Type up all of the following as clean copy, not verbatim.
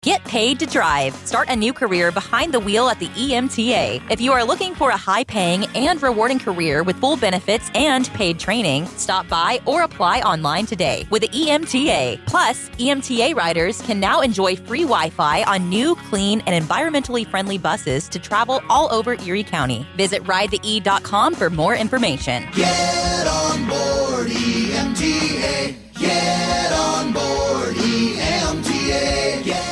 Get paid to drive. Start a new career behind the wheel at the EMTA. If you are looking for a high-paying and rewarding career with full benefits and paid training, stop by or apply online today with the EMTA. Plus, EMTA riders can now enjoy free Wi-Fi on new, clean, and environmentally friendly buses to travel all over Erie County. Visit ridethee.com for more information. Get on board EMTA. Get on board EMTA. Get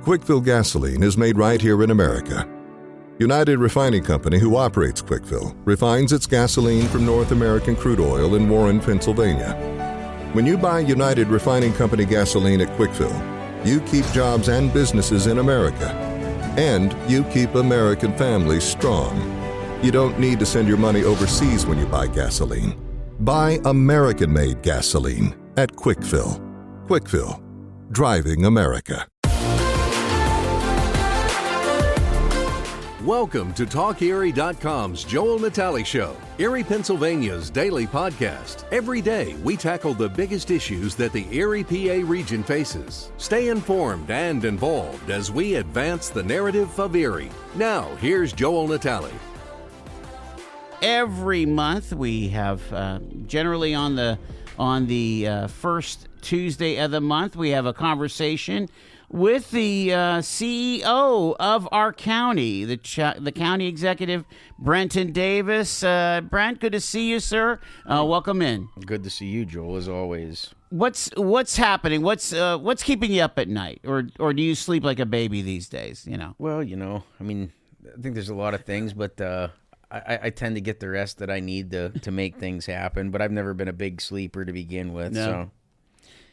Quickfill gasoline is made right here in America. United Refining Company, who operates Quickfill, refines its gasoline from North American crude oil in Warren, Pennsylvania. When you buy United Refining Company gasoline at Quickfill, you keep jobs and businesses in America, and you keep American families strong. You don't need to send your money overseas when you buy gasoline. Buy American-made gasoline at Quickfill. Quickfill, driving America. Welcome to TalkErie.com's Joel Natale Show, Erie, Pennsylvania's daily podcast. Every day, we tackle the biggest issues that the Erie, PA region faces. Stay informed and involved as we advance the narrative of Erie. Now, here's Joel Natale. Every month, we have generally on the first Tuesday of the month, we have a conversation with the CEO of our county, the county executive, Brenton Davis. Brent, good to see you, sir. Welcome in. Good to see you, Joel, as always. What's happening? What's keeping you up at night, or do you sleep like a baby these days? You know. Well, I mean, I think there's a lot of things, but I tend to get the rest that I need to make things happen. But I've never been a big sleeper to begin with. No. So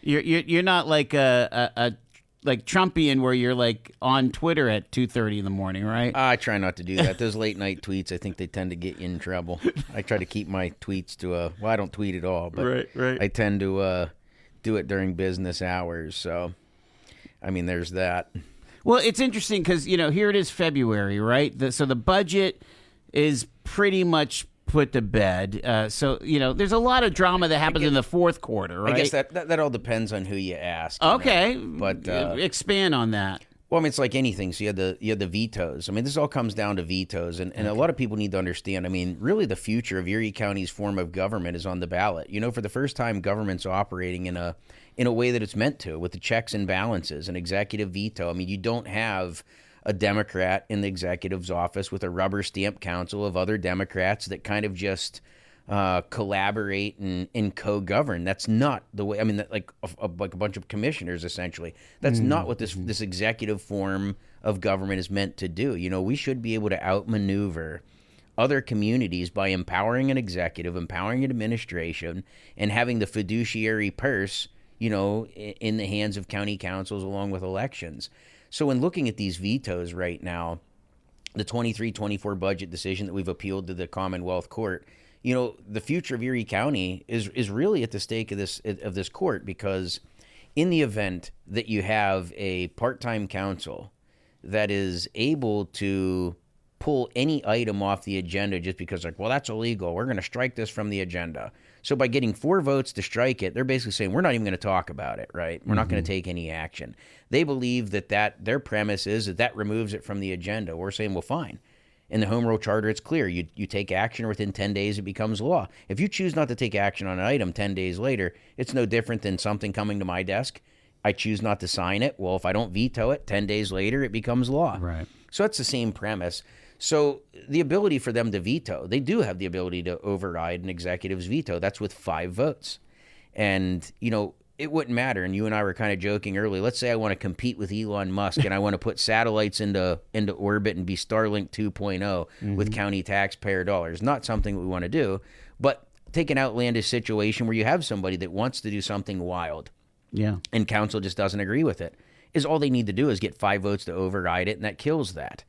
you're not like a like Trumpian, where you're like on Twitter at 2:30 in the morning, right? I try not to do that. Those late night tweets, I think they tend to get you in trouble. I try to keep my tweets to I don't tweet at all, but right. I tend to do it during business hours. So, I mean, there's that. Well, it's interesting because, here it is February, right? So the budget is pretty much put to bed. So, there's a lot of drama that happens in the fourth quarter, right? I guess that all depends on who you ask. Okay. But expand on that. Well, I mean, it's like anything. So you had the vetoes. I mean, this all comes down to vetoes. And a lot of people need to understand, I mean, really the future of Erie County's form of government is on the ballot. For the first time, government's operating in a way that it's meant to, with the checks and balances, an executive veto. I mean, you don't have a Democrat in the executive's office with a rubber stamp council of other Democrats that kind of just collaborate and co-govern. That's not the way. I mean, like a bunch of commissioners, essentially. That's not what this executive form of government is meant to do. We should be able to outmaneuver other communities by empowering an executive, empowering an administration, and having the fiduciary purse, in the hands of county councils along with elections. So when looking at these vetoes right now, the 23-24 budget decision that we've appealed to the Commonwealth Court, the future of Erie County is really at the stake of this court, because in the event that you have a part-time council that is able to pull any item off the agenda just because, like, well, that's illegal, we're going to strike this from the agenda. So by getting 4 votes to strike it, they're basically saying we're not even going to talk about it, right? We're not going to take any action. They believe that their premise is that removes it from the agenda. We're saying, well, fine. In the Home Rule Charter, it's clear. You take action within 10 days, it becomes law. If you choose not to take action on an item 10 days later, it's no different than something coming to my desk. I choose not to sign it. Well, if I don't veto it, 10 days later, it becomes law. Right. So that's the same premise. So the ability for them to veto, they do have the ability to override an executive's veto. That's with 5 votes. And, it wouldn't matter. And you and I were kind of joking earlier. Let's say I want to compete with Elon Musk and I want to put satellites into orbit and be Starlink 2.0 with county taxpayer dollars. Not something we want to do, but take an outlandish situation where you have somebody that wants to do something wild. Yeah. And council just doesn't agree with it. All they need to do is get 5 votes to override it, and that kills that.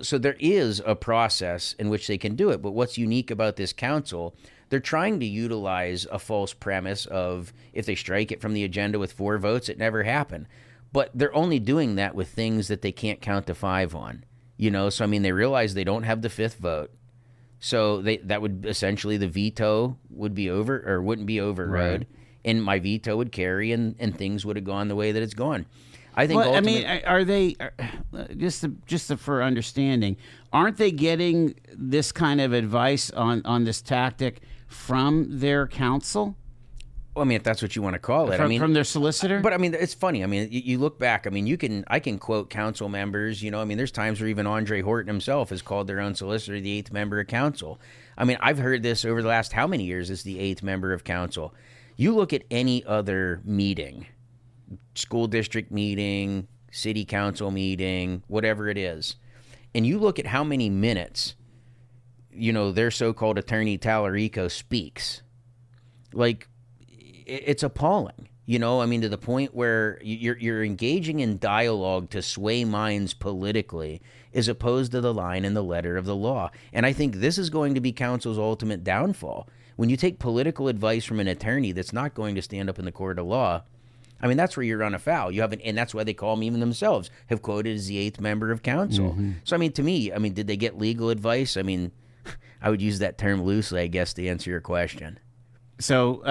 So there is a process in which they can do it. But what's unique about this council, they're trying to utilize a false premise of if they strike it from the agenda with 4 votes, it never happened. But they're only doing that with things that they can't count to 5 on. So I mean, they realize they don't have the 5th vote. So that would essentially, the veto would be over, or wouldn't be overrode. Right. And my veto would carry, and things would have gone the way that it's gone. I think Well, I ultimately, mean, are they for understanding? Aren't they getting this kind of advice on this tactic from their counsel? well, I mean, if that's what you want to call it. From, I mean, from their solicitor? But I mean, it's funny. I mean, you look back. I mean, I can quote council members. I mean, there's times where even Andre Horton himself has called their own solicitor the eighth member of council. I mean, I've heard this over the last how many years is the eighth member of council. You look at any other meeting, school district meeting, city council meeting, whatever it is, and you look at how many minutes, their so-called attorney Tallarico speaks. Like, it's appalling. I mean, to the point where you're engaging in dialogue to sway minds politically as opposed to the line and the letter of the law. And I think this is going to be council's ultimate downfall. When you take political advice from an attorney that's not going to stand up in the court of law, I mean, that's where you run afoul. And that's why they call them, even themselves, have quoted as the eighth member of council. Mm-hmm. So, I mean, to me, did they get legal advice? I mean, I would use that term loosely, I guess, to answer your question. So,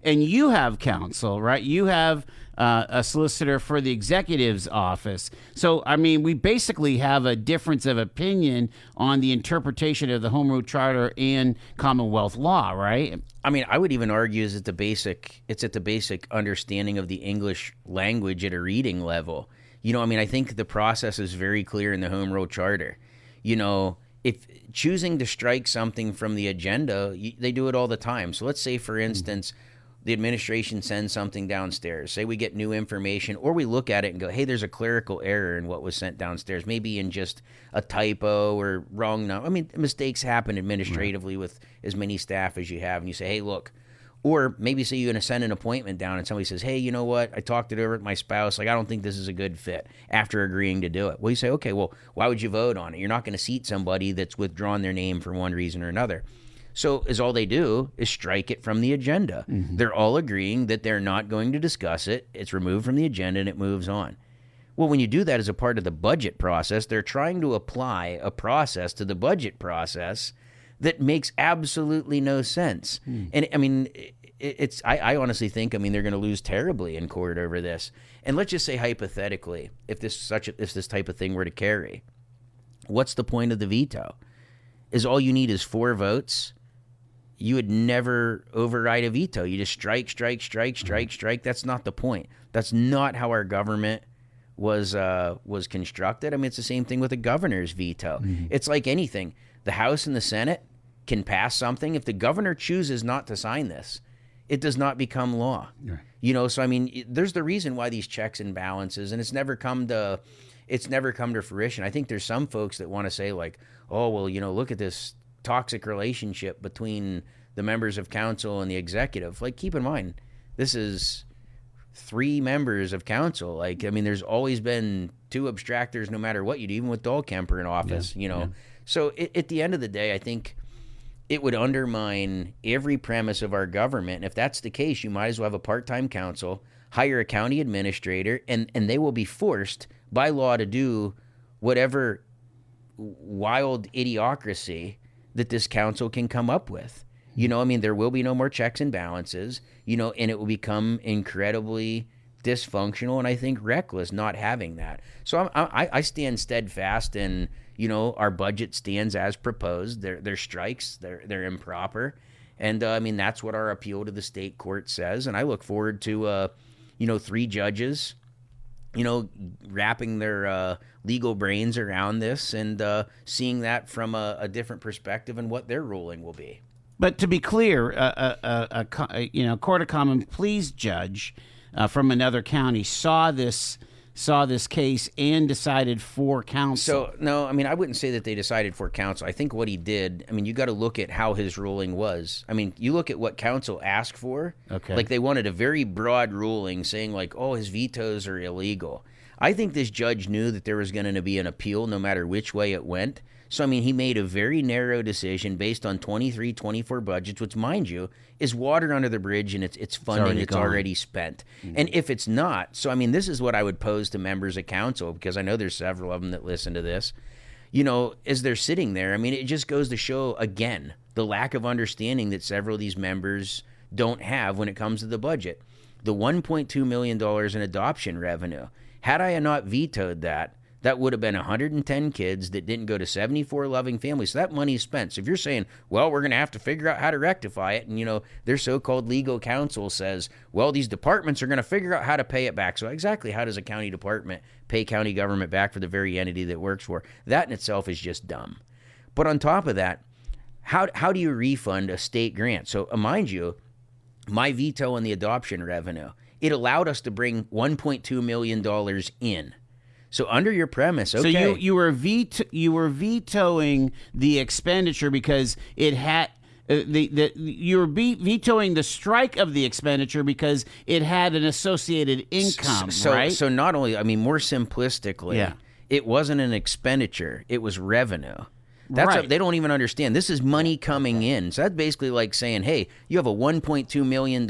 and you have counsel, right? You have a solicitor for the executive's office. So, I mean, we basically have a difference of opinion on the interpretation of the Home Rule Charter and Commonwealth law, right? I mean, I would even argue it's at the basic understanding of the English language at a reading level. I think the process is very clear in the Home Rule Charter. If choosing to strike something from the agenda, they do it all the time. So let's say, for instance, the administration sends something downstairs. Say we get new information, or we look at it and go, hey, there's a clerical error in what was sent downstairs, maybe in just a typo or wrong number. I mean, mistakes happen administratively with as many staff as you have. And you say, hey, look. Or maybe say you're going to send an appointment down and somebody says, hey, you know what? I talked it over with my spouse. Like, I don't think this is a good fit after agreeing to do it. Well, you say, okay, well, why would you vote on it? You're not going to seat somebody that's withdrawn their name for one reason or another. So all they do is strike it from the agenda. Mm-hmm. They're all agreeing that they're not going to discuss it. It's removed from the agenda and it moves on. Well, when you do that as a part of the budget process, they're trying to apply a process to the budget process that makes absolutely no sense. And I mean, I honestly think, they're going to lose terribly in court over this. And let's just say hypothetically, if this type of thing were to carry, what's the point of the veto? Is all you need is 4 votes? You would never override a veto. You just strike. That's not the point. That's not how our government was constructed. It's the same thing with a governor's veto. Mm-hmm. It's like anything. The House and the Senate can pass something. If the governor chooses not to sign this, it does not become law. Right. So there's the reason why these checks and balances, and it's never come to fruition. I think there's some folks that want to say like, oh, well, look at this toxic relationship between the members of council and the executive. Like, keep in mind, this is 3 members of council. Like, there's always been 2 abstractors no matter what you do, even with Dahlkemper in office, Yeah. So at the end of the day, I think it would undermine every premise of our government. And if that's the case, you might as well have a part-time council, hire a county administrator, and they will be forced by law to do whatever wild idiocracy that this council can come up with. There will be no more checks and balances, and it will become incredibly dysfunctional and I think reckless not having that. So I stand steadfast in, our budget stands as proposed. They're strikes. They're improper. And that's what our appeal to the state court says. And I look forward to, 3 judges, wrapping their legal brains around this and seeing that from a different perspective and what their ruling will be. But to be clear, a court of common pleas judge from another county saw this case and decided for counsel. So, no, I wouldn't say that they decided for counsel. I think what he did, you got to look at how his ruling was. You look at what counsel asked for. Okay. Like, they wanted a very broad ruling saying, like, oh, his vetoes are illegal. I think this judge knew that there was going to be an appeal no matter which way it went. So, he made a very narrow decision based on 23-24 budgets, which, mind you, is water under the bridge and it's funding that's already spent. Mm-hmm. And if it's not, so, this is what I would pose to members of council, because I know there's several of them that listen to this. As they're sitting there, it just goes to show, again, the lack of understanding that several of these members don't have when it comes to the budget. The $1.2 million in adoption revenue. Had I not vetoed that, that would have been 110 kids that didn't go to 74 loving families. So that money's spent. So if you're saying, well, we're going to have to figure out how to rectify it, and, their so-called legal counsel says, well, these departments are going to figure out how to pay it back. So exactly how does a county department pay county government back for the very entity that it works for? That in itself is just dumb. But on top of that, how do you refund a state grant? So mind you, my veto on the adoption revenue, it allowed us to bring $1.2 million in. So under your premise, okay. So you were vetoing the expenditure because it had you were vetoing the strike of the expenditure because it had an associated income, right? So not only, more simplistically, it wasn't an expenditure; it was revenue. That's right. They don't even understand. This is money coming in. So that's basically like saying, hey, you have a $1.2 million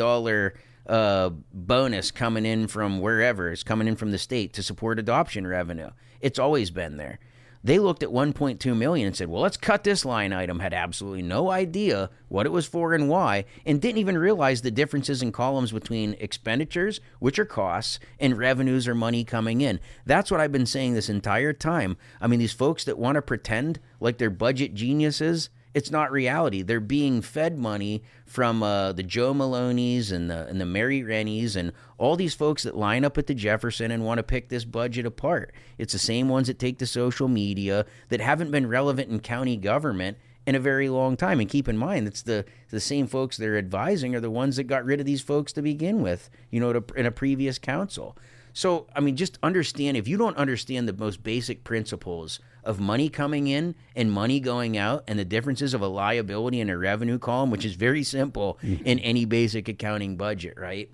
bonus coming in from wherever. It's coming in from the state to support adoption revenue. It's always been there. They looked at $1.2 million and said, well, let's cut this line item. Had absolutely no idea what it was for and why, and didn't even realize the differences in columns between expenditures, which are costs, and revenues or money coming in. That's what I've been saying this entire time. These folks that want to pretend like they're budget geniuses, it's not reality. They're being fed money from the Joe Maloneys and the Mary Rennies and all these folks that line up at the Jefferson and want to pick this budget apart. It's the same ones that take to social media that haven't been relevant in county government in a very long time. And keep in mind, it's the same folks they're advising are the ones that got rid of these folks to begin with, in a previous council. So, just understand, if you don't understand the most basic principles of money coming in and money going out and the differences of a liability and a revenue column, which is very simple in any basic accounting budget, right?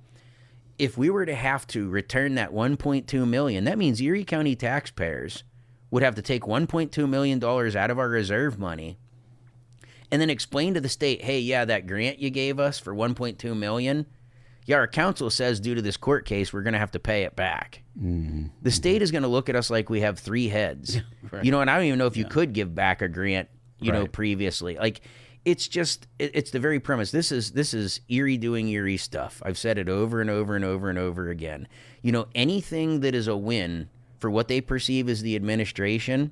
If we were to have to return that $1.2 million, that means Erie County taxpayers would have to take $1.2 million out of our reserve money and then explain to the state, hey, yeah, that grant you gave us for $1.2 million, yeah, our council says due to this court case, we're going to have to pay it back. Mm-hmm. The state is going to look at us like we have three heads. Right. And I don't even know if you could give back a grant, previously. Like, it's just, it's the very premise. This is Erie doing Erie stuff. I've said it over and over and over and over again. Anything that is a win for what they perceive as the administration,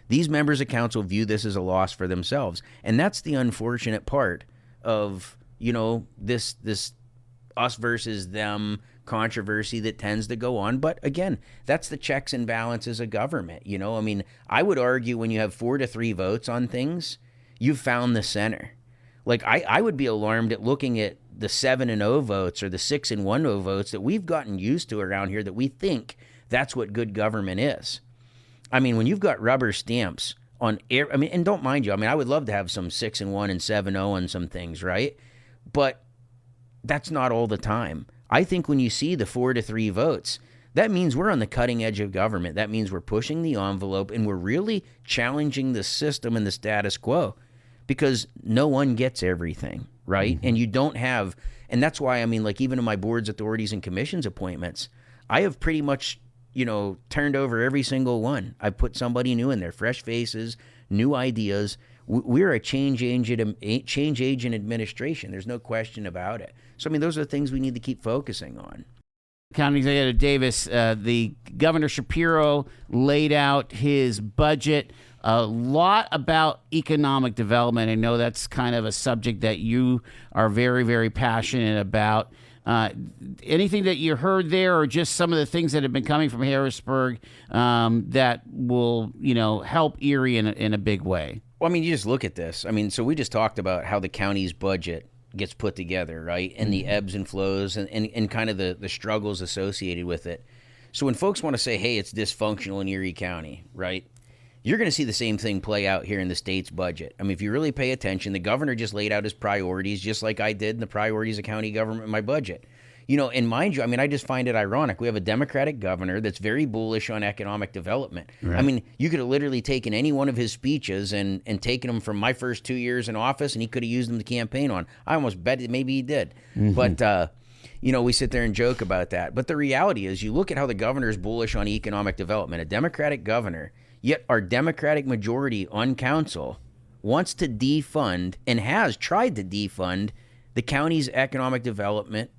these members of council view this as a loss for themselves. And that's the unfortunate part of, this us versus them controversy that tends to go on. But again, that's the checks and balances of government. I would argue when you have 4-3 votes on things, you've found the center. Like, I would be alarmed at looking at the 7-0 votes or the 6-1 votes that we've gotten used to around here, that we think that's what good government is. When you've got rubber stamps on and don't mind you, I would love to have some 6-1 and 7-0 on some things, right? But that's not all the time. I think when you see the 4-3 votes, that means we're on the cutting edge of government. That means we're pushing the envelope and we're really challenging the system and the status quo, because no one gets everything, right? Mm-hmm. And you don't have, and that's why, even in my boards, authorities, and commissions appointments, I have pretty much, turned over every single one. I put somebody new in there, fresh faces, new ideas. We're a change agent administration. There's no question about it. So, those are the things we need to keep focusing on. County Executive Davis, the Governor Shapiro laid out his budget, a lot about economic development. I know that's kind of a subject that you are very, very passionate about. Anything that you heard there, or just some of the things that have been coming from Harrisburg that will, help Erie in a big way? Well, you just look at this. So we just talked about how the county's budget gets put together, right? And the ebbs and flows and kind of the struggles associated with it. So when folks want to say, hey, it's dysfunctional in Erie County, right? You're going to see the same thing play out here in the state's budget. If you really pay attention, the governor just laid out his priorities, just like I did in the priorities of county government in my budget. And mind you, I just find it ironic. We have a Democratic governor that's very bullish on economic development. Right. You could have literally taken any one of his speeches and taken them from my first 2 years in office, and he could have used them to campaign on. I almost bet that maybe he did. Mm-hmm. But, we sit there and joke about that. But the reality is, you look at how the governor is bullish on economic development, a Democratic governor, yet our Democratic majority on council wants to defund and has tried to defund the county's economic development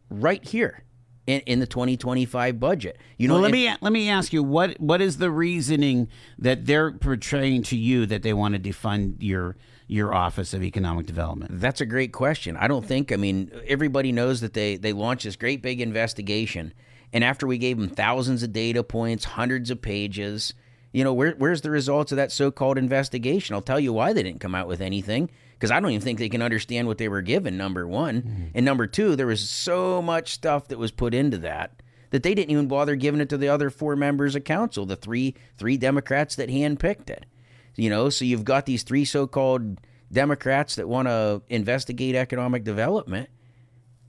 right here in the 2025 budget. You know, well, let me ask you, what is the reasoning that they're portraying to you that they want to defund your Office of Economic Development? That's a great question. I don't think, I mean, everybody knows that they launched this great big investigation, and after we gave them thousands of data points, hundreds of pages, you know, where's the results of that so-called investigation? I'll tell you why they didn't come out with anything, because I don't even think they can understand what they were given, number one. Mm-hmm. And number two, there was so much stuff that was put into that they didn't even bother giving it to the other 4 members of council, the three Democrats that handpicked it. You know, so you've got these 3 so-called Democrats that want to investigate economic development,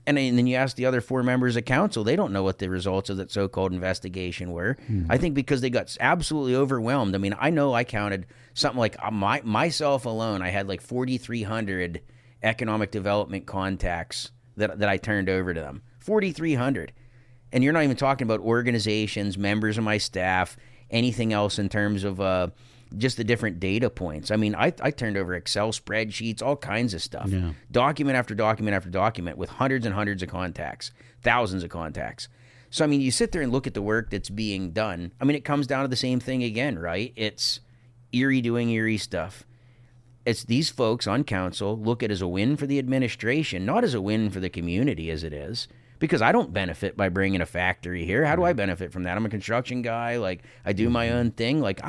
and then you ask the other 4 members of council, they don't know what the results of that so-called investigation were. I think because they got absolutely overwhelmed. I mean, I know I counted something like myself alone, I had like 4,300 economic development contacts that I turned over to them. 4,300. And you're not even talking about organizations, members of my staff, anything else in terms of just the different data points. I mean, I turned over Excel spreadsheets, all kinds of stuff. Yeah. Document after document after document with hundreds and hundreds of contacts, thousands of contacts. So, I mean, you sit there and look at the work that's being done. I mean, it comes down to the same thing again, right? It's Erie doing Erie stuff. It's these folks on council look at it as a win for the administration, not as a win for the community as it is. Because I don't benefit by bringing a factory here. How do I benefit from that? I'm a construction guy. Like, I do my own thing. Like,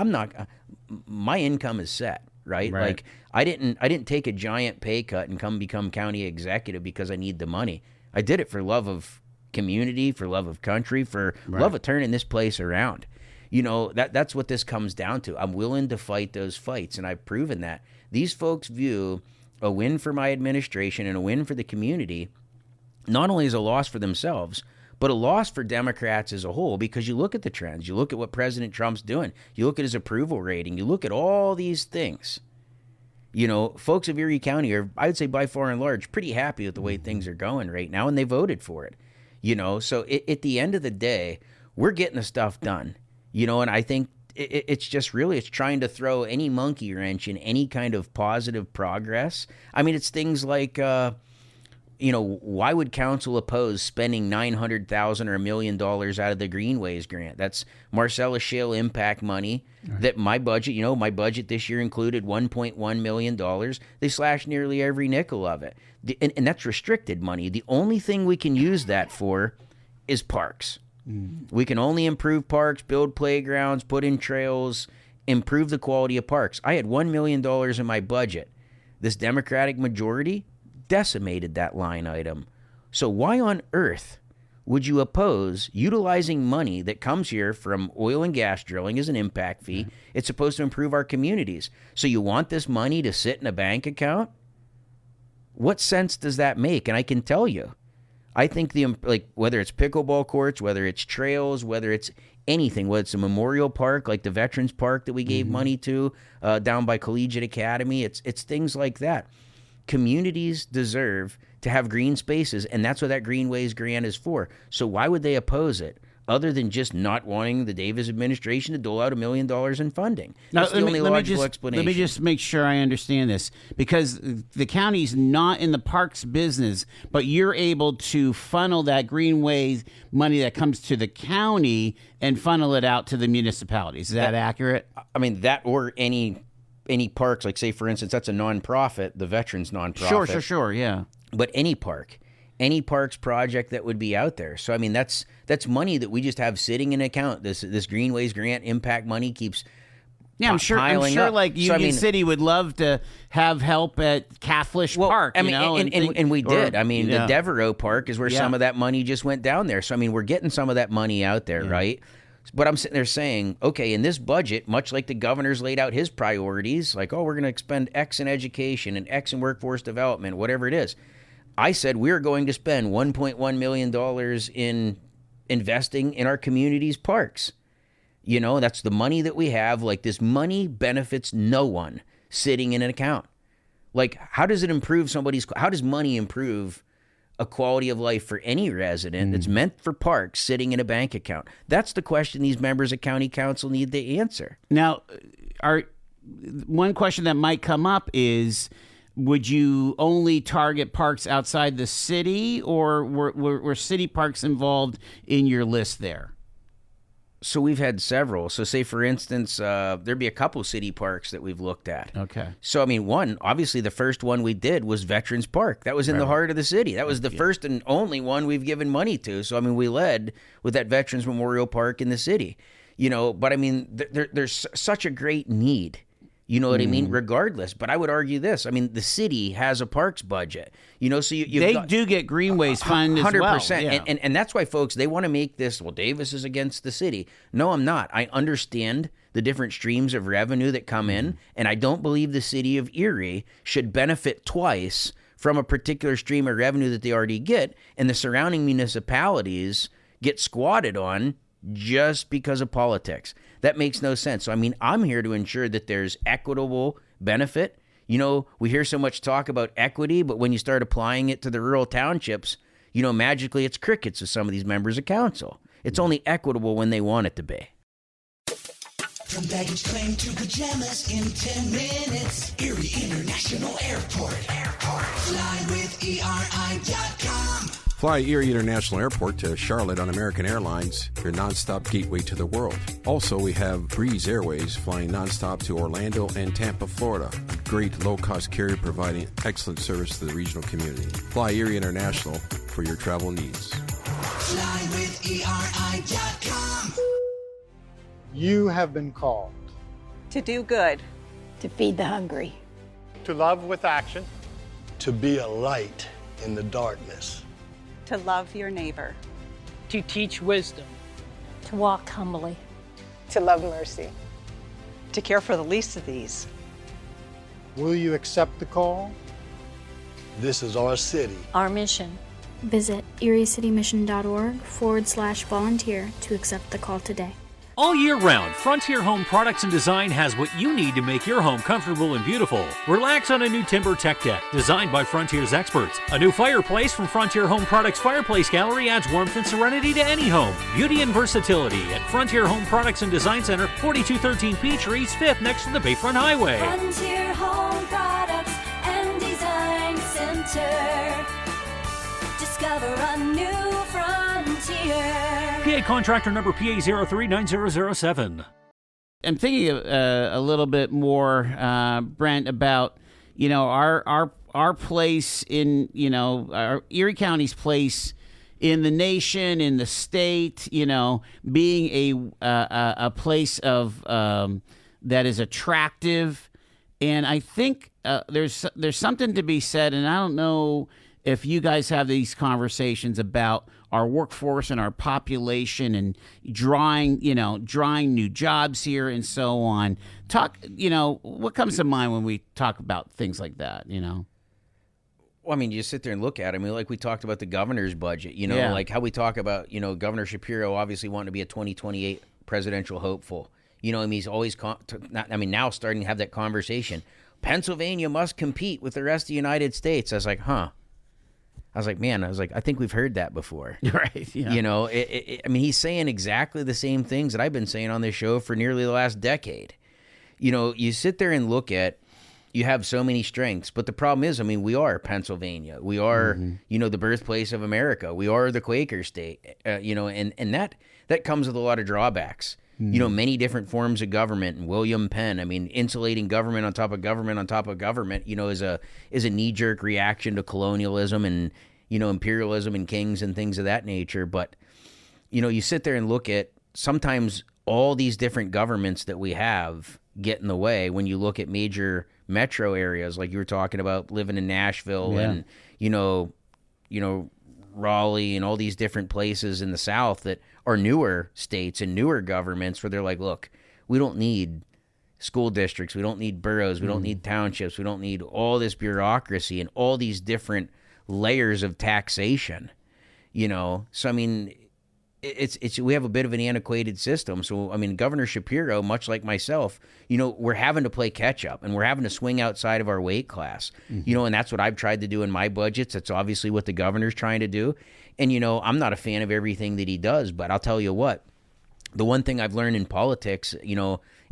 my income is set, right? Like, I didn't take a giant pay cut and become county executive because I need the money. I did it for love of community, for love of country, for love of turning this place around. You know, that's what this comes down to. I'm willing to fight those fights, and I've proven that. These folks view a win for my administration and a win for the community not only as a loss for themselves, but a loss for Democrats as a whole, because you look at the trends, you look at what President Trump's doing, you look at his approval rating, you look at all these things. You know, folks of Erie County are, I would say by far and large, pretty happy with the way things are going right now, and they voted for it. You know, so at the end of the day, we're getting the stuff done. You know, and I think it's just really, it's trying to throw any monkey wrench in any kind of positive progress. I mean, it's things like, you know, why would council oppose spending $900,000 or $1 million out of the Greenways grant? That's Marcellus Shale impact money that my budget this year included $1.1 million. They slashed nearly every nickel of it. And that's restricted money. The only thing we can use that for is parks. We can only improve parks, build playgrounds, put in trails, improve the quality of parks. I had $1 million in my budget. This Democratic majority decimated that line item. So why on earth would you oppose utilizing money that comes here from oil and gas drilling as an impact fee? It's supposed to improve our communities. So you want this money to sit in a bank account? What sense does that make? And I can tell you, I think whether it's pickleball courts, whether it's trails, whether it's anything, whether it's a memorial park like the Veterans Park that we gave money to down by Collegiate Academy, it's things like that. Communities deserve to have green spaces, and that's what that Greenways grant is for. So why would they oppose it, other than just not wanting the Davis administration to dole out $1 million in funding? That's the only logical explanation. Let me just make sure I understand this, because the county's not in the parks business, but you're able to funnel that Greenways money that comes to the county and funnel it out to the municipalities. Is that accurate? I mean, that or any parks, like say, for instance, that's a nonprofit, the Veterans nonprofit. Sure, yeah. But any parks project that would be out there. So, I mean, that's money that we just have sitting in an account. This Greenways grant impact money keeps I'm sure up. Like Union City would love to have help at Catholish Park. I mean, and we did. I mean, the Devereaux Park is where some of that money just went down there. So, I mean, we're getting some of that money out there, right? But I'm sitting there saying, okay, in this budget, much like the governor's laid out his priorities, like, oh, we're going to expend X in education and X in workforce development, whatever it is. I said we're going to spend $1.1 million in investing in our community's parks. You know, that's the money that we have. Like, this money benefits no one sitting in an account. Like, how does money improve a quality of life for any resident that's meant for parks sitting in a bank account? That's the question these members of county council need to answer. Now, one question that might come up is, would you only target parks outside the city, or were city parks involved in your list there? So we've had several. So say, for instance, there'd be a couple city parks that we've looked at. Okay. So, I mean, obviously the first one we did was Veterans Park. That was in the heart of the city. That was the first and only one we've given money to. So, I mean, we led with that Veterans Memorial Park in the city. But I mean, there's such a great need. You know what I mean? Regardless. But I would argue this. I mean, the city has a parks budget. So they do get greenways fund as well. 100%. Yeah. And that's why, folks, they want to make this, well, Davis is against the city. No, I'm not. I understand the different streams of revenue that come in, and I don't believe the city of Erie should benefit twice from a particular stream of revenue that they already get, and the surrounding municipalities get squatted on just because of politics. That makes no sense. So, I mean, I'm here to ensure that there's equitable benefit. We hear so much talk about equity, but when you start applying it to the rural townships, magically it's crickets with some of these members of council. It's only equitable when they want it to be. From baggage claim to pajamas in 10 minutes. Erie International Airport. Fly with ERI.com. Fly Erie International Airport to Charlotte on American Airlines, your nonstop gateway to the world. Also, we have Breeze Airways flying nonstop to Orlando and Tampa, Florida. A great low-cost carrier providing excellent service to the regional community. Fly Erie International for your travel needs. Fly with ERI.com. You have been called to do good, to feed the hungry, to love with action, to be a light in the darkness, to love your neighbor, to teach wisdom, to walk humbly, to love mercy, to care for the least of these. Will you accept the call? This is our city. Our mission. Visit eriecitymission.org/volunteer to accept the call today. All year round, Frontier Home Products and Design has what you need to make your home comfortable and beautiful. Relax on a new timber tech deck designed by Frontier's experts. A new fireplace from Frontier Home Products Fireplace Gallery adds warmth and serenity to any home. Beauty and versatility at Frontier Home Products and Design Center, 4213 Peachtree, East 5th, next to the Bayfront Highway. Frontier Home Products and Design Center. Discover a new frontier. PA contractor number PA039007. I'm thinking a little bit more, Brent, about our place in our Erie County's place in the nation, in the state. Being a place of that is attractive, and I think there's something to be said, and I don't know if you guys have these conversations about our workforce and our population and drawing new jobs here and so on. What comes to mind when we talk about things like that, Well, I mean, you sit there and look at it. I mean, like we talked about the governor's budget, like how we talk about, Governor Shapiro obviously wanting to be a 2028 presidential hopeful. He's always, now starting to have that conversation. Pennsylvania must compete with the rest of the United States. I was like, I think we've heard that before. Right. Yeah. I mean, he's saying exactly the same things that I've been saying on this show for nearly the last decade. You sit there and look at, you have so many strengths, but the problem is, I mean, we are Pennsylvania. We are, the birthplace of America. We are the Quaker state, and that comes with a lot of drawbacks. Many different forms of government. And William Penn, I mean, insulating government on top of government on top of government, is a knee-jerk reaction to colonialism and, imperialism and kings and things of that nature. But, you sit there and look at sometimes all these different governments that we have get in the way when you look at major metro areas, like you were talking about living in Nashville and, Raleigh and all these different places in the South that are newer states and newer governments where they're like, look, we don't need school districts, we don't need boroughs, we don't need townships, we don't need all this bureaucracy and all these different layers of taxation, So, I mean, we have a bit of an antiquated system. So, I mean, Governor Shapiro, much like myself, we're having to play catch up and we're having to swing outside of our weight class, and that's what I've tried to do in my budgets. That's obviously what the governor's trying to do. And, I'm not a fan of everything that he does, but I'll tell you what, the one thing I've learned in politics,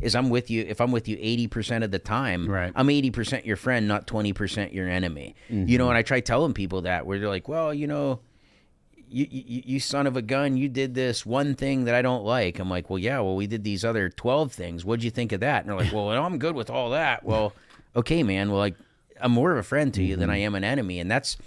is I'm with you. If I'm with you 80% of the time, right, I'm 80% your friend, not 20% your enemy. And I try telling people that, where they're like, well, you son of a gun, you did this one thing that I don't like. I'm like, well, we did these other 12 things. What'd you think of that? And they're like, well, I'm good with all that. Well, okay, man. Well, I'm more of a friend to you than I am an enemy. And that's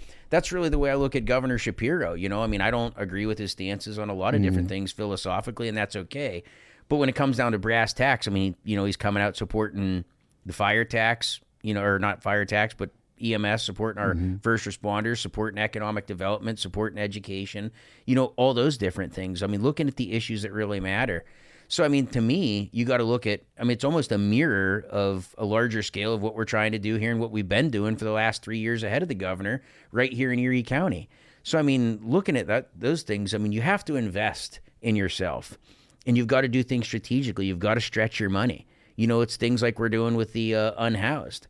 really the way I look at Governor Shapiro. I don't agree with his stances on a lot of different things philosophically, and that's okay. But when it comes down to brass tacks, he's coming out supporting the fire tax, or not fire tax, but EMS, supporting our first responders, supporting economic development, supporting education, all those different things. Looking at the issues that really matter. So, to me, you got to look at, it's almost a mirror of a larger scale of what we're trying to do here and what we've been doing for the last 3 years ahead of the governor right here in Erie County. So, looking at those things, you have to invest in yourself, and you've got to do things strategically. You've got to stretch your money. It's things like we're doing with the unhoused,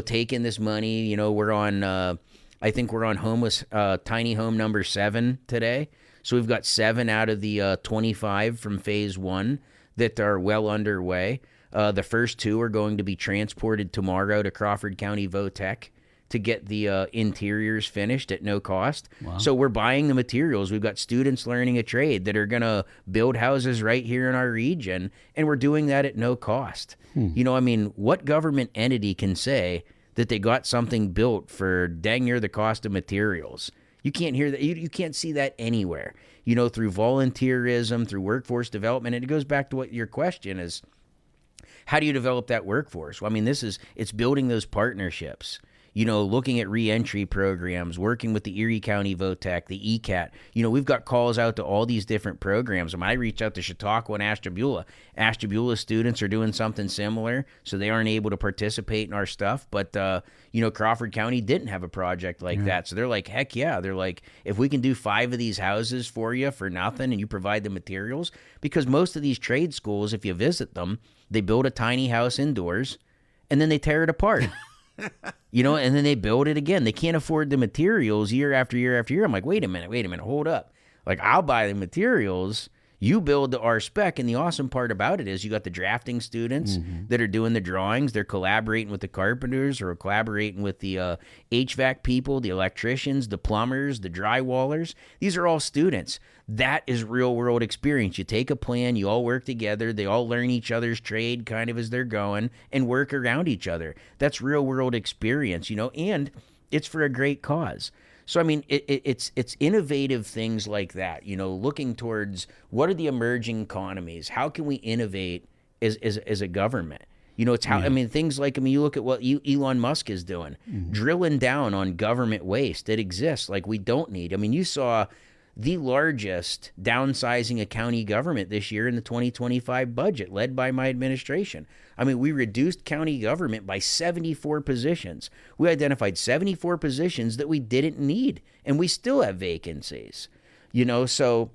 taking this money, we're on, I think we're on homeless, tiny home number 7 today. So we've got 7 out of the 25 from phase 1 that are well underway. The first 2 are going to be transported tomorrow to Crawford County Votech to get the interiors finished at no cost. Wow. So we're buying the materials. We've got students learning a trade that are going to build houses right here in our region, and we're doing that at no cost. What government entity can say that they got something built for dang near the cost of materials? You can't hear that. You can't see that anywhere, through volunteerism, through workforce development. And it goes back to what your question is. How do you develop that workforce? Well, it's building those partnerships, looking at reentry programs, working with the Erie County Votech, the ECAT. We've got calls out to all these different programs. I reached out to Chautauqua and Ashtabula. Ashtabula students are doing something similar, so they aren't able to participate in our stuff. But, Crawford County didn't have a project like that. So they're like, heck yeah. They're like, if we can do 5 of these houses for you for nothing and you provide the materials, because most of these trade schools, if you visit them, they build a tiny house indoors and then they tear it apart. And then they build it again. They can't afford the materials year after year after year. I'm like, wait a minute, hold up. I'll buy the materials. You build the R spec, and the awesome part about it is you got the drafting students that are doing the drawings. They're collaborating with the carpenters or collaborating with the HVAC people, the electricians, the plumbers, the drywallers. These are all students. That is real world experience. You take a plan, you all work together, they all learn each other's trade kind of as they're going and work around each other. That's real world experience, and it's for a great cause. So, it's innovative things like that, looking towards what are the emerging economies? How can we innovate as a government? It's how, things like, you look at what Elon Musk is doing, drilling down on government waste that exists like we don't need. You saw the largest downsizing of county government this year in the 2025 budget led by my administration. We reduced county government by 74 positions. We identified 74 positions that we didn't need, and we still have vacancies. So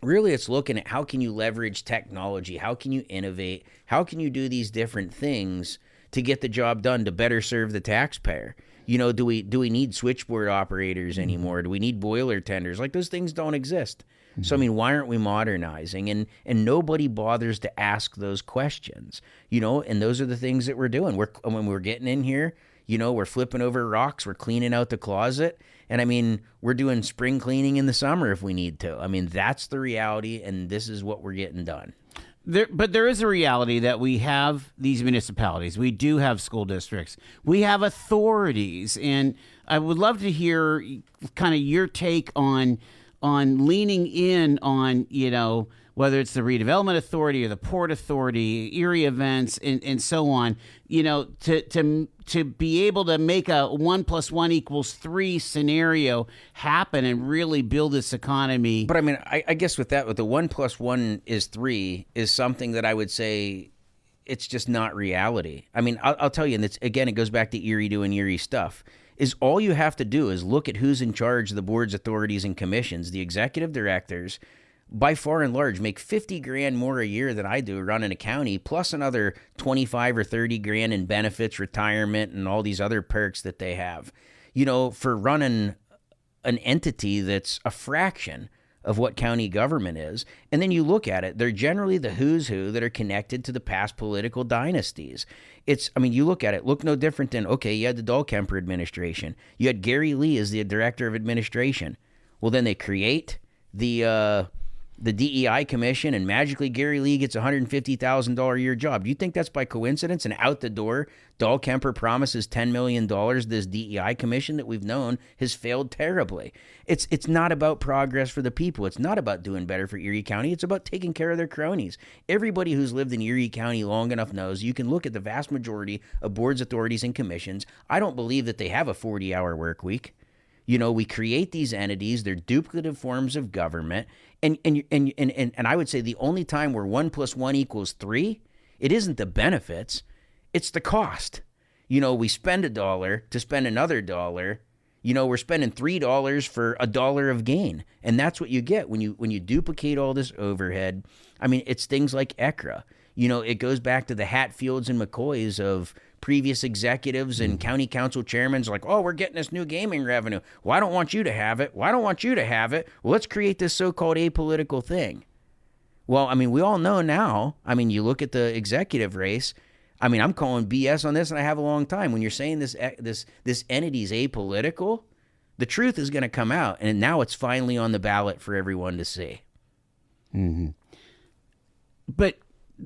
really it's looking at how can you leverage technology? How can you innovate? How can you do these different things to get the job done to better serve the taxpayer? Do we need switchboard operators anymore? Do we need boiler tenders? Those things don't exist. So, why aren't we modernizing? And nobody bothers to ask those questions, and those are the things that we're doing. When we're getting in here, we're flipping over rocks, we're cleaning out the closet, and we're doing spring cleaning in the summer if we need to. That's the reality, and this is what we're getting done. But there is a reality that we have these municipalities. We do have school districts. We have authorities. And I would love to hear kind of your take on leaning in on, whether it's the redevelopment authority or the port authority, Erie events, and so on, to be able to make a 1 + 1 = 3 scenario happen and really build this economy. But I guess with the 1 + 1 = 3 is something that I would say it's just not reality. I'll tell you, and it goes back to Erie doing Erie stuff. Is all you have to do is look at who's in charge of the boards, authorities, and commissions. The executive directors, by far and large, make $50,000 more a year than I do running a county, plus another $25,000 or $30,000 in benefits, retirement, and all these other perks that they have. For running an entity that's a fraction of what county government is. And then you look at it, they're generally the who's who that are connected to the past political dynasties. You look at it, look no different than, okay, you had the Dahlkemper administration. You had Gary Lee as the director of administration. Well, then they create the DEI commission, and magically Gary Lee gets a $150,000 a year job. Do you think that's by coincidence? And out the door, Dahlkemper promises $10 million. This DEI commission that we've known has failed terribly. It's not about progress for the people. It's not about doing better for Erie County. It's about taking care of their cronies. Everybody who's lived in Erie County long enough knows you can look at the vast majority of boards, authorities, and commissions. I don't believe that they have a 40-hour work week. We create these entities. They're duplicative forms of government. And I would say the only time where 1 + 1 = 3, it isn't the benefits, it's the cost. We spend $1 to spend another $1. We're spending $3 for $1 of gain. And that's what you get when you duplicate all this overhead. It's things like ECRA. It goes back to the Hatfields and McCoys of previous executives and county council chairmen like, oh, we're getting this new gaming revenue. Well, I don't want you to have it. Well, I don't want you to have it. Well, let's create this so-called apolitical thing. Well, we all know now. You look at the executive race. I'm calling BS on this, and I have a long time. When you're saying this entity is apolitical, the truth is going to come out, and now it's finally on the ballot for everyone to see. Mm-hmm. But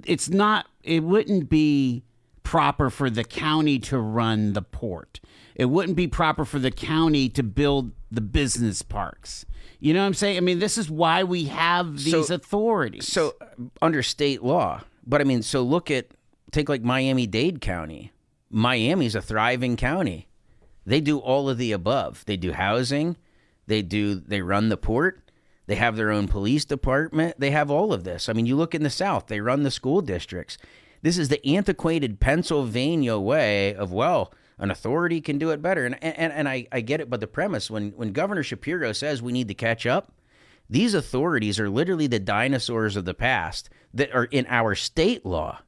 it's not. It wouldn't be proper for the county to run the port. It wouldn't be proper for the county to build the business parks. You know what I'm saying? This is why we have these authorities. So under state law. But take like Miami-Dade County. Miami's a thriving county. They do all of the above. They do housing. They run the port. They have their own police department. They have all of this. You look in the South, they run the school districts. This is the antiquated Pennsylvania way of, an authority can do it better. And I get it, but the premise, when Governor Shapiro says we need to catch up, these authorities are literally the dinosaurs of the past that are in our state law.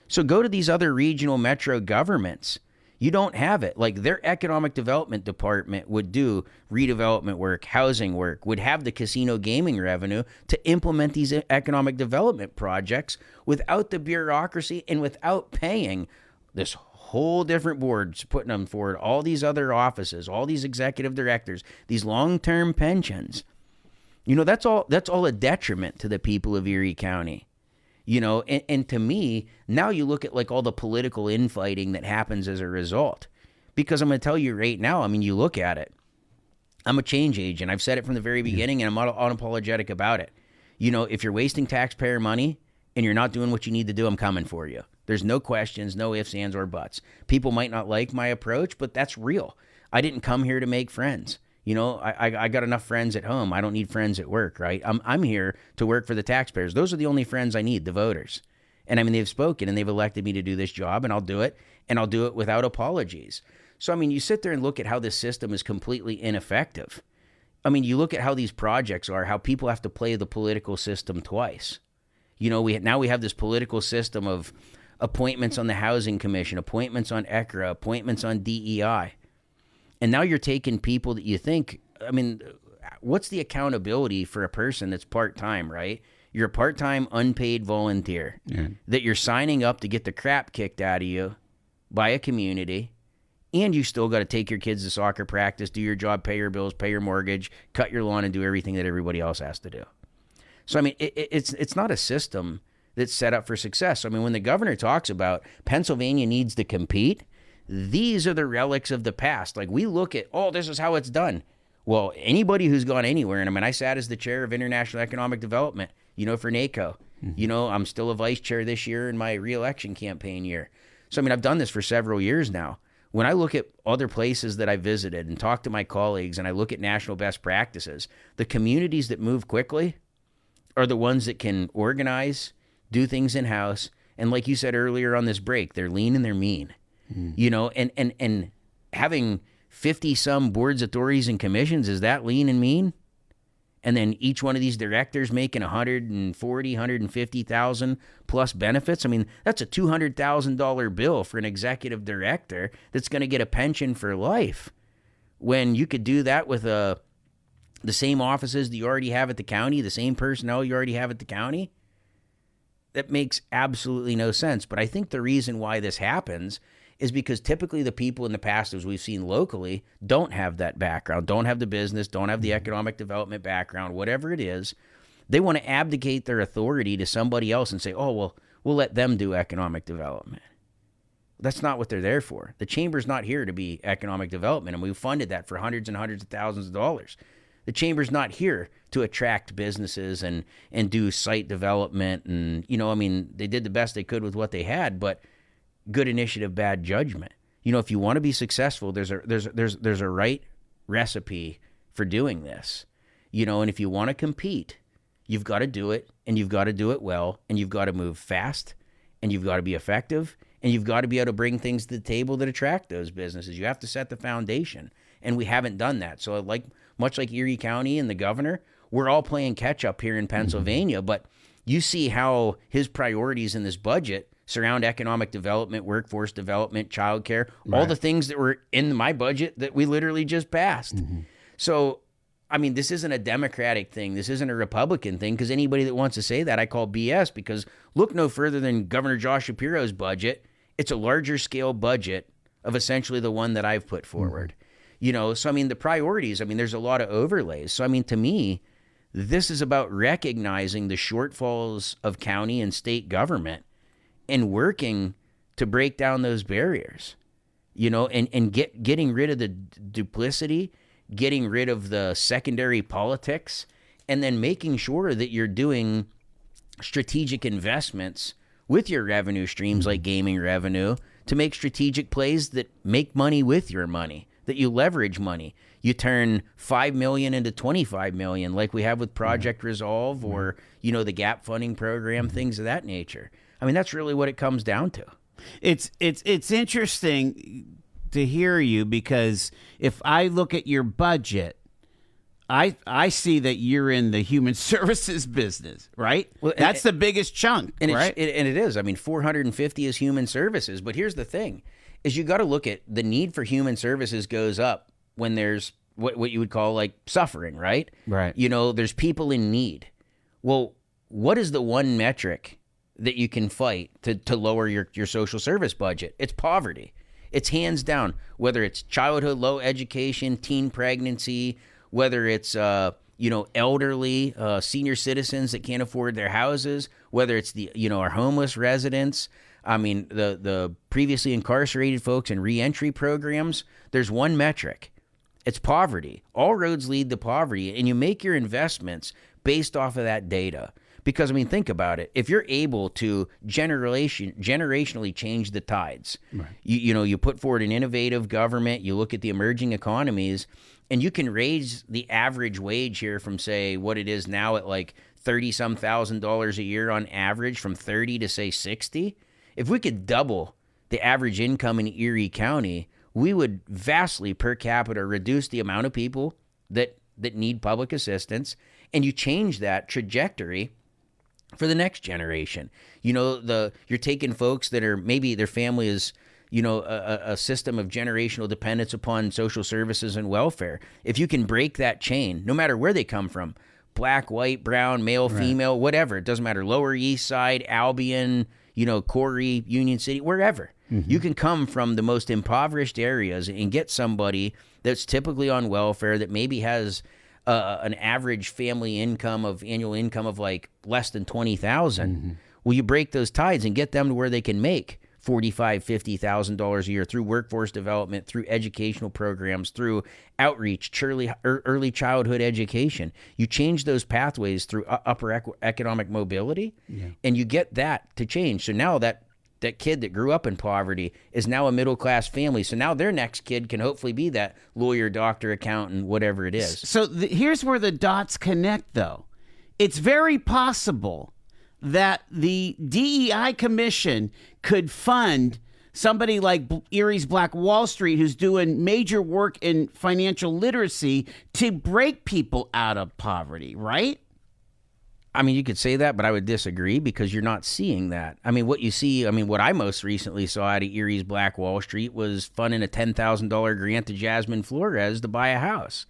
So go to these other regional metro governments. You don't have it. Like their economic development department would do redevelopment work, housing work, would have the casino gaming revenue to implement these economic development projects without the bureaucracy and without paying this whole different boards, putting them forward, all these other offices, all these executive directors, these long-term pensions. That's all a detriment to the people of Erie County. And to me, now you look at like all the political infighting that happens as a result. Because I'm going to tell you right now, you look at it. I'm a change agent. I've said it from the very beginning, and I'm unapologetic about it. If you're wasting taxpayer money and you're not doing what you need to do, I'm coming for you. There's no questions, no ifs, ands, or buts. People might not like my approach, but that's real. I didn't come here to make friends. I got enough friends at home. I don't need friends at work, right? I'm here to work for the taxpayers. Those are the only friends I need, the voters. And they've spoken and they've elected me to do this job, and I'll do it, and I'll do it without apologies. So, you sit there and look at how this system is completely ineffective. You look at how these projects are, how people have to play the political system twice. We have this political system of appointments on the Housing Commission, appointments on ECRA, appointments on DEI. And now you're taking people that you think, what's the accountability for a person that's part-time, right? You're a part-time unpaid volunteer that you're signing up to get the crap kicked out of you by a community, and you still got to take your kids to soccer practice, do your job, pay your bills, pay your mortgage, cut your lawn, and do everything that everybody else has to do. So, it's not a system that's set up for success. When the governor talks about Pennsylvania needs to compete, these are the relics of the past. Like we look at, this is how it's done. Well, anybody who's gone anywhere, and I sat as the chair of International Economic Development, for NACO. Mm-hmm. I'm still a vice chair this year in my reelection campaign year. So, I've done this for several years now. When I look at other places that I visited and talk to my colleagues and I look at national best practices, the communities that move quickly are the ones that can organize, do things in-house, and like you said earlier on this break, they're lean and they're mean. And having 50-some boards, authorities, and commissions, is that lean and mean? And then each one of these directors making $140,000, $150,000 plus benefits. That's a $200,000 bill for an executive director that's going to get a pension for life. When you could do that with a the same offices that you already have at the county, the same personnel you already have at the county. That makes absolutely no sense. But I think the reason why this happens is because typically the people in the past, as we've seen locally, don't have that background, don't have the business, don't have the economic development background, whatever it is. They want to abdicate their authority to somebody else and say, oh, well, we'll let them do economic development. That's not what they're there for. The chamber's not here to be economic development, and we've funded that for hundreds and hundreds of thousands of dollars. The chamber's not here to attract businesses and do site development. And, they did the best they could with what they had, but good initiative, bad judgment. If you want to be successful, there's a right recipe for doing this. And if you want to compete, you've got to do it, and you've got to do it well, and you've got to move fast, and you've got to be effective, and you've got to be able to bring things to the table that attract those businesses. You have to set the foundation, and we haven't done that. So much like Erie County and the governor, we're all playing catch up here in Pennsylvania, but you see how his priorities in this budget surround economic development, workforce development, childcare, all the things that were in my budget that we literally just passed. So, this isn't a Democratic thing. This isn't a Republican thing, because anybody that wants to say that, I call BS, because look no further than Governor Josh Shapiro's budget. It's a larger scale budget of essentially the one that I've put forward. So, the priorities, there's a lot of overlays. So, to me, this is about recognizing the shortfalls of county and state government and working to break down those barriers, and getting rid of the duplicity, getting rid of the secondary politics, and then making sure that you're doing strategic investments with your revenue streams like gaming revenue to make strategic plays that make money with your money, that you leverage money. You turn $5 million into $25 million like we have with Project Resolve or, the gap funding program, things of that nature. That's really what it comes down to. It's interesting to hear you, because if I look at your budget, I see that you're in the human services business, right? Well, that's the biggest chunk, right? And it is. 450 is human services. But here's the thing, is you got to look at the need for human services goes up when there's what you would call like suffering, right? Right. There's people in need. Well, what is the one metric that you can fight to lower your social service budget? It's poverty. It's hands down, whether it's childhood low education, teen pregnancy, whether it's elderly senior citizens that can't afford their houses, whether it's our homeless residents. The previously incarcerated folks in reentry programs. There's one metric. It's poverty. All roads lead to poverty, and you make your investments based off of that data. Because, think about it. If you're able to generationally change the tides, right. You put forward an innovative government, you look at the emerging economies, and you can raise the average wage here from, say, what it is now at like $30-some thousand a year on average, from 30 to, say, 60. If we could double the average income in Erie County, we would vastly per capita reduce the amount of people that need public assistance, and you change that trajectory for the next generation. You're taking folks that are maybe their family is, a system of generational dependence upon social services and welfare. If you can break that chain, no matter where they come from, black, white, brown, male, female, whatever, it doesn't matter, Lower East Side, Albion, Corey, Union City, wherever. You can come from the most impoverished areas and get somebody that's typically on welfare that maybe has an average family annual income of like less than $20,000. Well, you break those tides and get them to where they can make $45,000, $50,000 a year through workforce development, through educational programs, through outreach, early childhood education. You change those pathways through upper economic mobility, and you get that to change. So now that kid that grew up in poverty is now a middle-class family. So now their next kid can hopefully be that lawyer, doctor, accountant, whatever it is. So here's where the dots connect, though. It's very possible that the DEI Commission could fund somebody like Erie's Black Wall Street, who's doing major work in financial literacy to break people out of poverty, right? You could say that, but I would disagree, because you're not seeing that. What you see, what I most recently saw out of Erie's Black Wall Street was funding a $10,000 grant to Jasmine Flores to buy a house.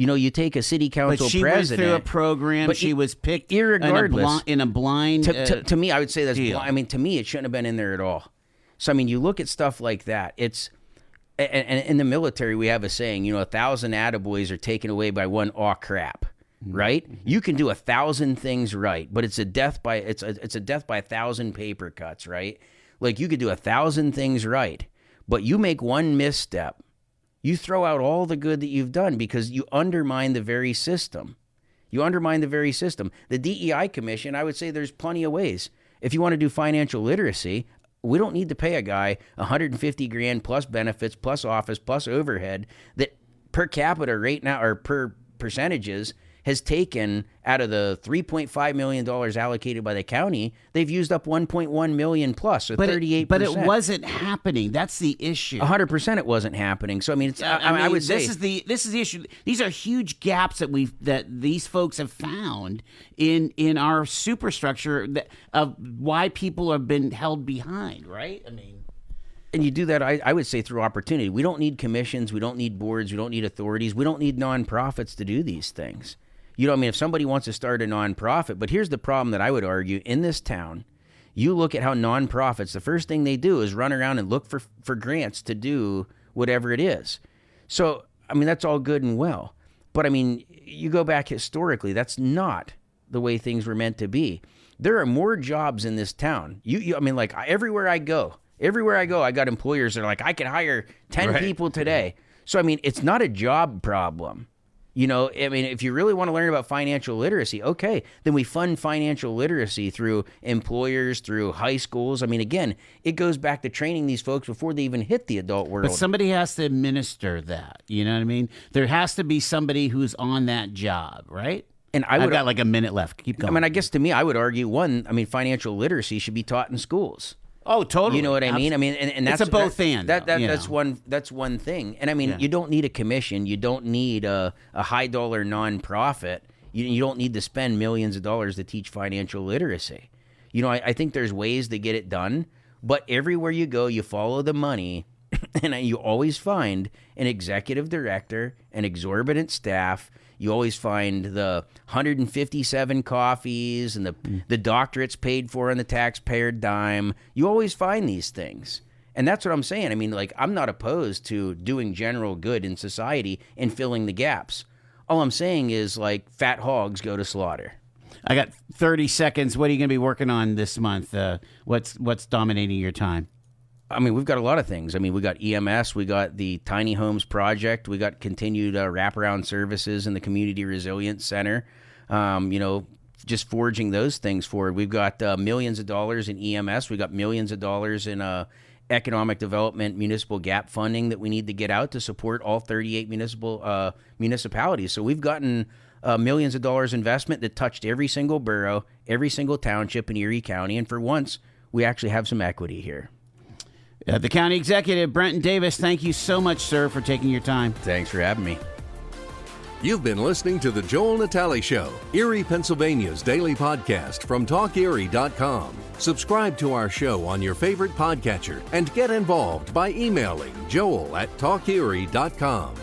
You know, you take a city council but she president. went through a program. But she was picked irregardless in a blind. To me, I would say that's. deal. I mean, to me, it shouldn't have been in there at all. So I mean, you look at stuff like that. It's and in the military, we have a saying. You know, 1,000 attaboys are taken away by one aw crap. Right? You can do 1,000 things right, but it's a death by 1,000 paper cuts. Right? Like you could do 1,000 things right, but you make one misstep. You throw out all the good that you've done because you undermine the very system. You undermine the very system. The DEI Commission, I would say there's plenty of ways. If you want to do financial literacy, we don't need to pay a guy $150,000 plus benefits, plus office, plus overhead that per capita rate now or per percentages has taken out of the $3.5 million allocated by the county, they've used up $1.1 million plus, so 38%. But it wasn't happening. That's the issue. 100% it wasn't happening. So I mean, I would say this is the issue. These are huge gaps that these folks have found in our superstructure of why people have been held behind. Right? I mean. And you do that, I would say, through opportunity. We don't need commissions. We don't need boards. We don't need authorities. We don't need nonprofits to do these things. You know, I mean, if somebody wants to start a nonprofit, but here's the problem that I would argue in this town. You look at how nonprofits, the first thing they do is run around and look for grants to do whatever it is. So, I mean, that's all good and well. But, I mean, you go back historically, that's not the way things were meant to be. There are more jobs in this town. I mean, like, everywhere I go, I got employers that are like, I could hire 10 people today. So, I mean, it's not a job problem. You know, I mean, if you really want to learn about financial literacy, okay, then we fund financial literacy through employers, through high schools. I mean, again, it goes back to training these folks before they even hit the adult world. But somebody has to administer that. You know what I mean? There has to be somebody who's on that job, right? And I've got like a minute left. Keep going. I mean, I guess to me, I would argue financial literacy should be taught in schools. Oh, totally. You know what I mean? I mean, and that's it's a both and. That's one thing. And I mean, you don't need a commission. You don't need a high dollar nonprofit. You don't need to spend millions of dollars to teach financial literacy. You know, I think there's ways to get it done, but everywhere you go, you follow the money, and you always find an executive director, an exorbitant staff. You always find the 157 coffees and the doctorates paid for on the taxpayer dime. You always find these things. And that's what I'm saying. I mean, like, I'm not opposed to doing general good in society and filling the gaps. All I'm saying is, like, fat hogs go to slaughter. I got 30 seconds. What are you going to be working on this month? What's dominating your time? I mean, we've got a lot of things. I mean, we got EMS, we got the Tiny Homes Project, we got continued wraparound services in the Community Resilience Center. You know, just forging those things forward. We've got millions of dollars in EMS. We got millions of dollars in economic development, municipal gap funding that we need to get out to support all 38 municipalities. So we've gotten millions of dollars investment that touched every single borough, every single township in Erie County, and for once, we actually have some equity here. The County Executive, Brenton Davis, thank you so much, sir, for taking your time. Thanks for having me. You've been listening to The Joel Natale Show, Erie, Pennsylvania's daily podcast from TalkErie.com. Subscribe to our show on your favorite podcatcher and get involved by emailing joel@TalkErie.com.